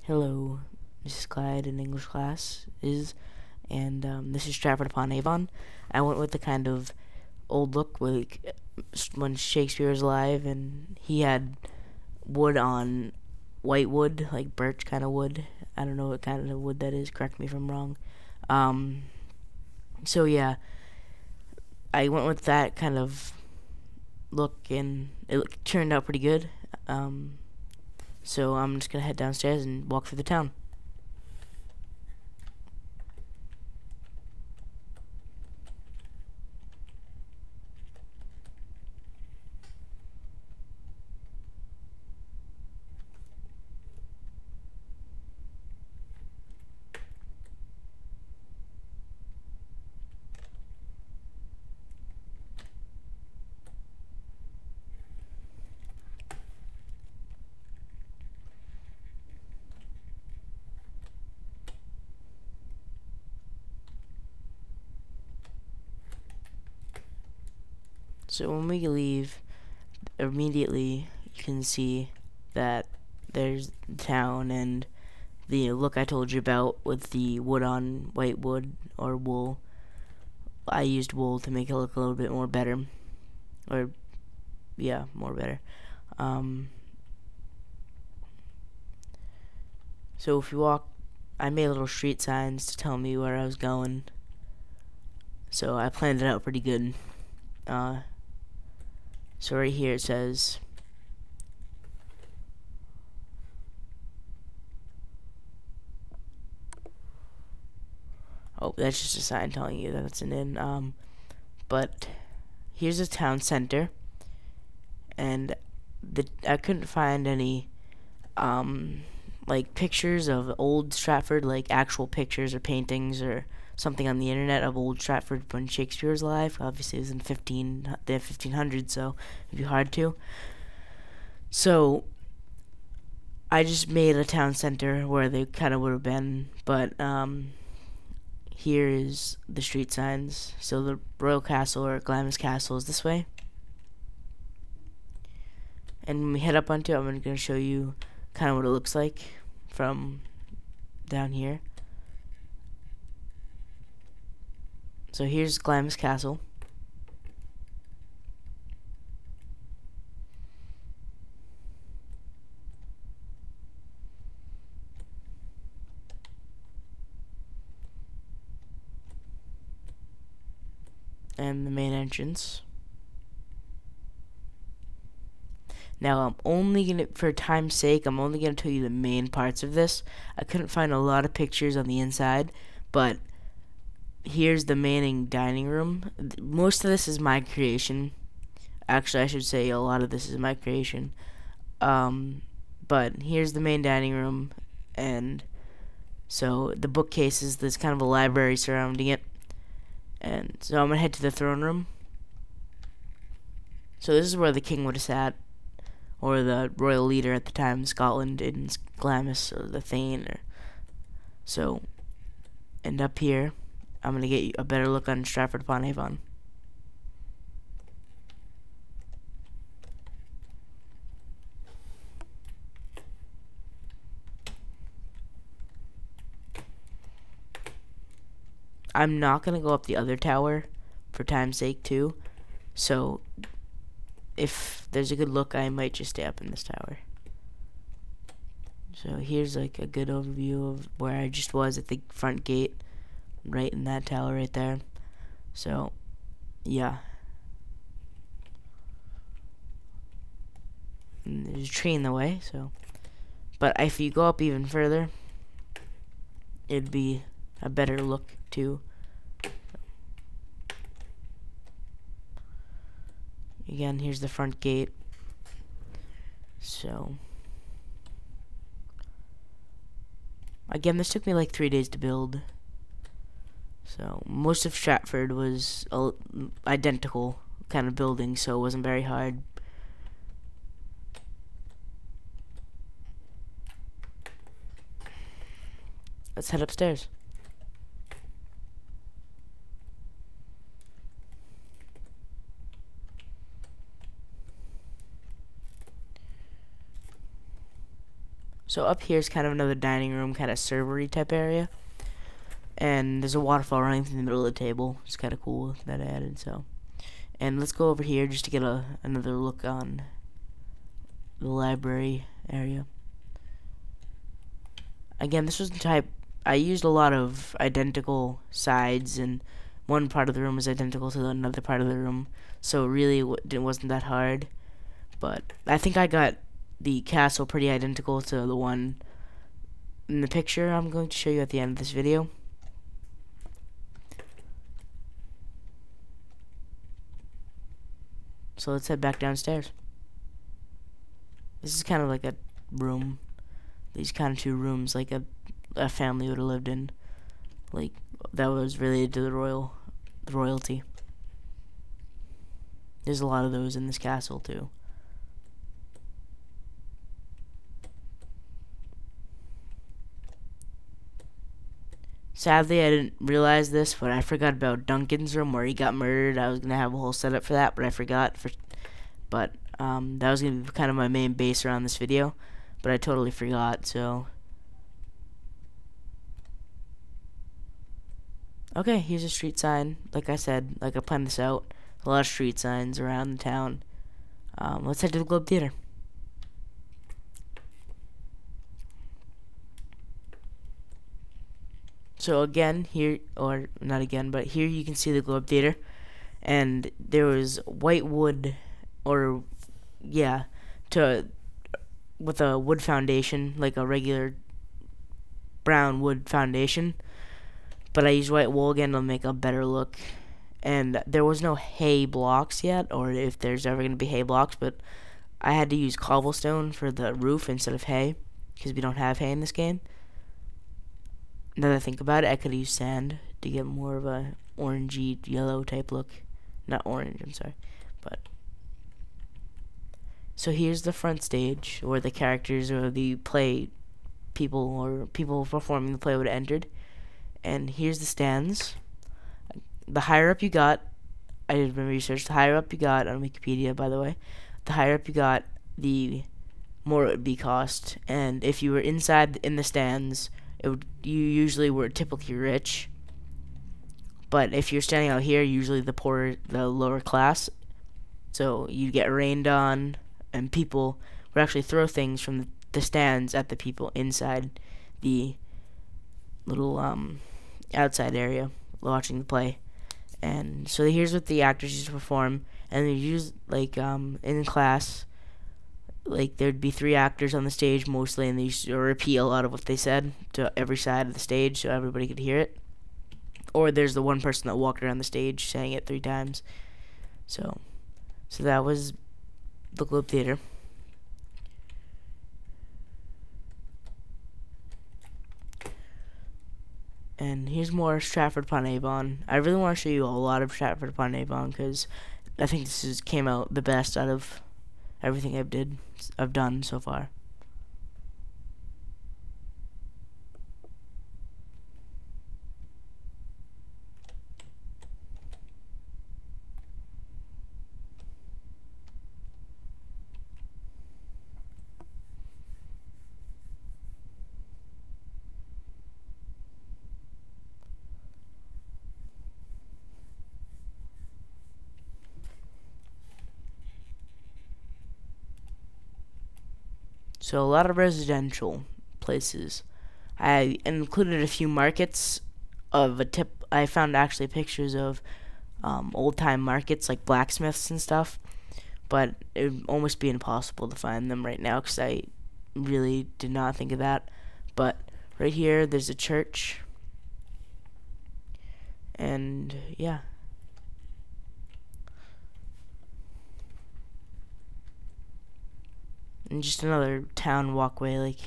Hello, Mrs. Clyde in English class and this is Stratford upon Avon. I went with the kind of old look, like when Shakespeare was alive, and he had wood on white wood, like birch kind of wood. I don't know what kind of wood that is. Correct me if I'm wrong. Um, so yeah, I went with that kind of look, and it turned out pretty good. So I'm just gonna head downstairs and walk through the town. So when we leave, immediately you can see that there's the town and the look I told you about with the wood on white wood or wool. I used wool to make it look a little bit more better, or yeah, more better. Um, so if you walk, I made little street signs to tell me where I was going. So I planned it out pretty good. So right here it says, oh, that's just a sign telling you that it's an inn. But here's the town center, and I couldn't find any like pictures of old Stratford, like actual pictures or paintings or something on the internet of old Stratford when Shakespeare was alive. Obviously, it was in the 1500s, so it'd be hard to. So I just made a town center where they kind of would have been, but here is the street signs. So the Royal Castle or Glamis Castle is this way. And when we head up onto it, I'm going to show you kind of what it looks like from down here. So here's Glamis Castle. And the main entrance. Now I'm only gonna, for time's sake, I'm only gonna tell you the main parts of this. I couldn't find a lot of pictures on the inside, but here's the main dining room. Most of this is my creation. Actually, I should say a lot of this is my creation. But here's the main dining room, and so the bookcases, there's kind of a library surrounding it. And so I'm gonna head to the throne room. So this is where the king would have sat, or the royal leader at the time in Scotland, in Glamis, or the Thane. So, and up here, I'm gonna get you a better look on Stratford upon Avon. I'm not gonna go up the other tower for time's sake too. So if there's a good look, I might just stay up in this tower. So here's like a good overview of where I just was at the front gate, right in that tower right there. So yeah, and there's a tree in the way. So, but if you go up even further, it'd be a better look too. Again, here's the front gate. So again, this took me like 3 days to build. So most of Stratford was identical kind of building, so it wasn't very hard. Let's head upstairs. So up here is kind of another dining room, kind of servery type area. And there's a waterfall running through the middle of the table. It's kind of cool that I added. So, and let's go over here just to get another look on the library area. Again, this was the type. I used a lot of identical sides, and one part of the room was identical to another part of the room. So really, it wasn't that hard. But I think I got the castle pretty identical to the one in the picture I'm going to show you at the end of this video. So let's head back downstairs. This is kind of like a room. These kind of two rooms, like a family would have lived in, like that was related to the royalty. There's a lot of those in this castle too. Sadly, I didn't realize this, but I forgot about Duncan's room where he got murdered. I was gonna have a whole setup for that, but I forgot. But that was gonna be kind of my main base around this video, but I totally forgot. So, okay, here's a street sign. Like I said, like I planned this out. A lot of street signs around the town. Let's head to the Globe Theater. So again, here, or not again, but here you can see the Globe Theater, and there was white wood, or yeah, with a wood foundation, like a regular brown wood foundation, but I used white wool again to make a better look. And there was no hay blocks yet, or if there's ever going to be hay blocks, but I had to use cobblestone for the roof instead of hay, because we don't have hay in this game. Now that I think about it, I could use sand to get more of a orangey yellow type look. Not orange, I'm sorry. But so here's the front stage where the characters or the play people or people performing the play would have entered. And here's the stands. The higher up you got, I did my research, the higher up you got on Wikipedia, by the way, the higher up you got, the more it would be cost. And if you were inside in the stands, you usually were typically rich, but if you're standing out here, usually the lower class. So you get rained on, and people would actually throw things from the stands at the people inside the little outside area watching the play. And so here's what the actors used to perform, and they used like in class. Like, there'd be 3 actors on the stage mostly, and they used to repeat a lot of what they said to every side of the stage so everybody could hear it. Or there's the one person that walked around the stage saying it 3 times. So that was the Globe Theater. And here's more Stratford-upon-Avon. I really want to show you a lot of Stratford-upon-Avon because I think this came out the best out of everything I've done so far. So a lot of residential places. I included a few markets of a tip. I found actually pictures of old-time markets like blacksmiths and stuff, but it would almost be impossible to find them right now because I really did not think of that. But right here, there's a church, and yeah. And just another town walkway, like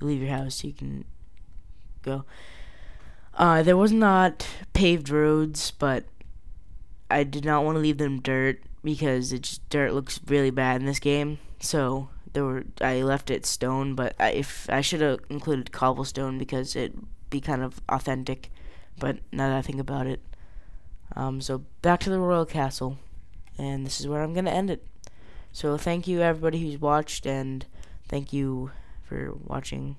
you leave your house, you can go. There was not paved roads, but I did not want to leave them dirt because dirt looks really bad in this game. So I left it stone, but I should have included cobblestone because it'd be kind of authentic. But now that I think about it, so back to the royal castle, and this is where I'm gonna end it. So thank you everybody who's watched, and thank you for watching.